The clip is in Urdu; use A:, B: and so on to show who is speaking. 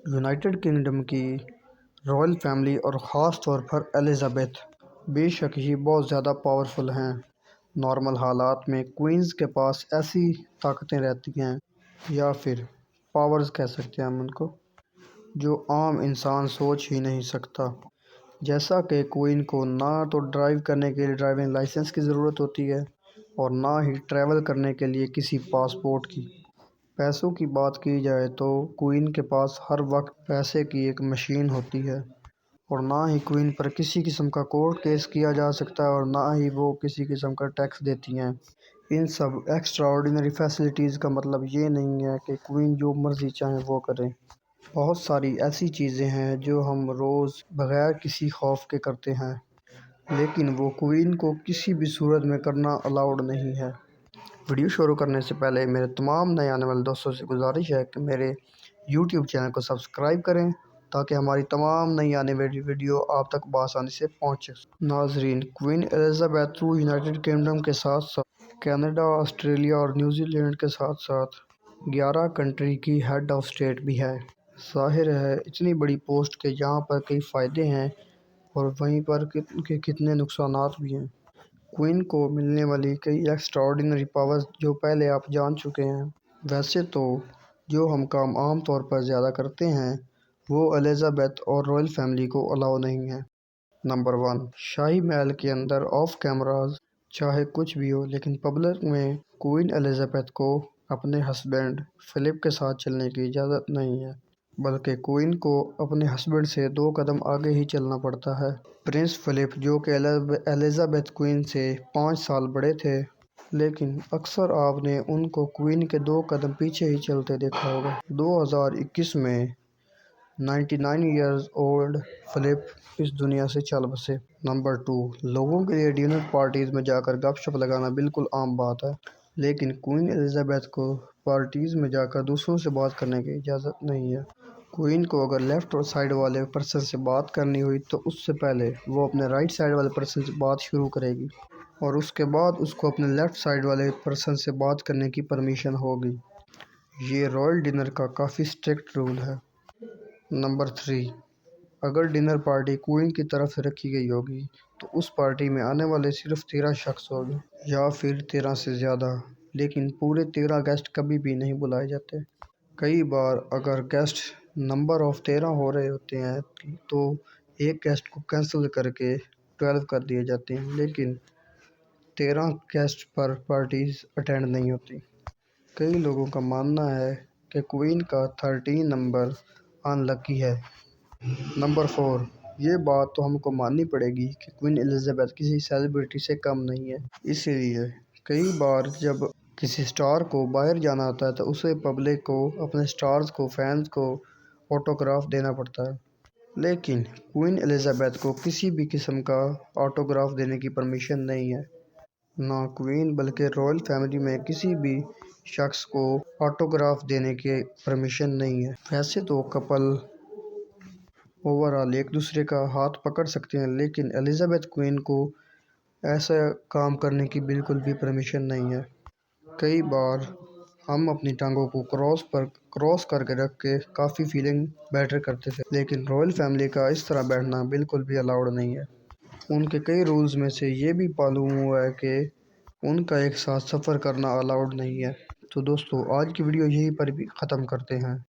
A: یونائٹڈ کنگڈم کی رائل فیملی اور خاص طور پر الزبیتھ بے شک ہی بہت زیادہ پاورفل ہیں۔ نارمل حالات میں کوئنز کے پاس ایسی طاقتیں رہتی ہیں یا پھر پاورز کہہ سکتے ہیں ہم ان کو، جو عام انسان سوچ ہی نہیں سکتا۔ جیسا کہ کوئن کو نہ تو ڈرائیو کرنے کے لیے ڈرائیونگ لائسنس کی ضرورت ہوتی ہے اور نہ ہی ٹریول کرنے کے لیے کسی پاسپورٹ کی۔ پیسوں کی بات کی جائے تو کوئن کے پاس ہر وقت پیسے کی ایک مشین ہوتی ہے اور نہ ہی کوئن پر کسی قسم کا کورٹ کیس کیا جا سکتا ہے اور نہ ہی وہ کسی قسم کا ٹیکس دیتی ہیں۔ ان سب ایکسٹرا آرڈینری فیسلٹیز کا مطلب یہ نہیں ہے کہ کوئن جو مرضی چاہیں وہ کریں۔ بہت ساری ایسی چیزیں ہیں جو ہم روز بغیر کسی خوف کے کرتے ہیں، لیکن وہ کوئن کو کسی بھی صورت میں کرنا الاؤڈ نہیں ہے۔ ویڈیو شروع کرنے سے پہلے میرے تمام نئے آنے والے دوستوں سے گزارش ہے کہ میرے یوٹیوب چینل کو سبسکرائب کریں تاکہ ہماری تمام نئی آنے والی ویڈیو آپ تک بآسانی سے پہنچے۔ ناظرین، کوئن الزبیتھ یونائٹڈ کنگڈم کے ساتھ ساتھ کینیڈا، آسٹریلیا اور نیوزی لینڈ کے ساتھ ساتھ 11 کنٹری کی ہیڈ آف اسٹیٹ بھی ہے۔ ظاہر ہے اتنی بڑی پوسٹ کے جہاں پر کئی فائدے ہیں اور وہیں پر کتنے نقصانات بھی ہیں۔ کوئن کو ملنے والی کئی ایکسٹرا آرڈینری پاورز جو پہلے آپ جان چکے ہیں۔ ویسے تو جو ہم کام عام طور پر زیادہ کرتے ہیں وہ الزبیتھ اور رائل فیملی کو الاؤ نہیں ہے۔ نمبر 1، شاہی محل کے اندر آف کیمراز چاہے کچھ بھی ہو لیکن پبلک میں کوئن الزبیتھ کو اپنے ہسبینڈ فلپ کے ساتھ چلنے کی اجازت نہیں ہے، بلکہ کوئن کو اپنے ہسبینڈ سے 2 قدم آگے ہی چلنا پڑتا ہے۔ پرنس فلپ جو کہ الزبیتھ کوئن سے 5 سال بڑے تھے، لیکن اکثر آپ نے ان کو کوئن کے 2 قدم پیچھے ہی چلتے دیکھا ہوگا۔ 2021 میں 99 ایئرز اولڈ فلپ اس دنیا سے چل بسے۔ نمبر 2، لوگوں کے لیے ڈنر پارٹیز میں جا کر گپ شپ لگانا بالکل عام بات ہے، لیکن کوئن الزبیتھ کو پارٹیز میں جا کر دوسروں سے بات کرنے کی اجازت نہیں ہے۔ کوئن کو اگر لیفٹ سائیڈ والے پرسن سے بات کرنی ہوئی تو اس سے پہلے وہ اپنے رائٹ سائیڈ والے پرسن سے بات شروع کرے گی اور اس کے بعد اس کو اپنے لیفٹ سائیڈ والے پرسن سے بات کرنے کی پرمیشن ہوگی۔ یہ رائل ڈنر کا کافی اسٹرکٹ رول ہے۔ نمبر 3، اگر ڈنر پارٹی کوئن کی طرف سے رکھی گئی ہوگی تو اس پارٹی میں آنے والے صرف 13 شخص ہوں گے یا پھر 13 سے زیادہ، لیکن پورے 13 گیسٹ کبھی بھی نہیں بلائے جاتے۔ کئی بار اگر گیسٹ نمبر آف 13 ہو رہے ہوتے ہیں تو ایک گیسٹ کو کینسل کر کے 12 کر دیے جاتے ہیں، لیکن 13 گیسٹ پر پارٹیز اٹینڈ نہیں ہوتی۔ کئی لوگوں کا ماننا ہے کہ کوئن کا 13 نمبر ان لکی ہے۔ نمبر 4، یہ بات تو ہم کو ماننی پڑے گی کہ کوئن الزبیتھ کسی سیلیبریٹی سے کم نہیں ہے، اسی لیے کئی بار جب کسی سٹار کو باہر جانا ہوتا ہے تو اسے پبلک کو، اپنے سٹارز کو، فینز کو آٹوگراف دینا پڑتا ہے، لیکن کوئن الزبیتھ کو کسی بھی قسم کا آٹوگراف دینے کی پرمیشن نہیں ہے۔ نہ کوئن بلکہ رائل فیملی میں کسی بھی شخص کو آٹوگراف دینے کی پرمیشن نہیں ہے۔ ویسے تو کپل اوورآل ایک دوسرے کا ہاتھ پکڑ سکتے ہیں، لیکن الزبیتھ کوئن کو ایسا کام کرنے کی بالکل بھی پرمیشن نہیں ہے۔ کئی بار ہم اپنی ٹانگوں کو کراس کر کے رکھ کے کافی فیلنگ بیٹر کرتے تھے، لیکن رائل فیملی کا اس طرح بیٹھنا بالکل بھی الاؤڈ نہیں ہے۔ ان کے کئی رولز میں سے یہ بھی معلوم ہوا ہے کہ ان کا ایک ساتھ سفر کرنا الاؤڈ نہیں ہے۔ تو دوستو، آج کی ویڈیو یہیں پر بھی ختم کرتے ہیں۔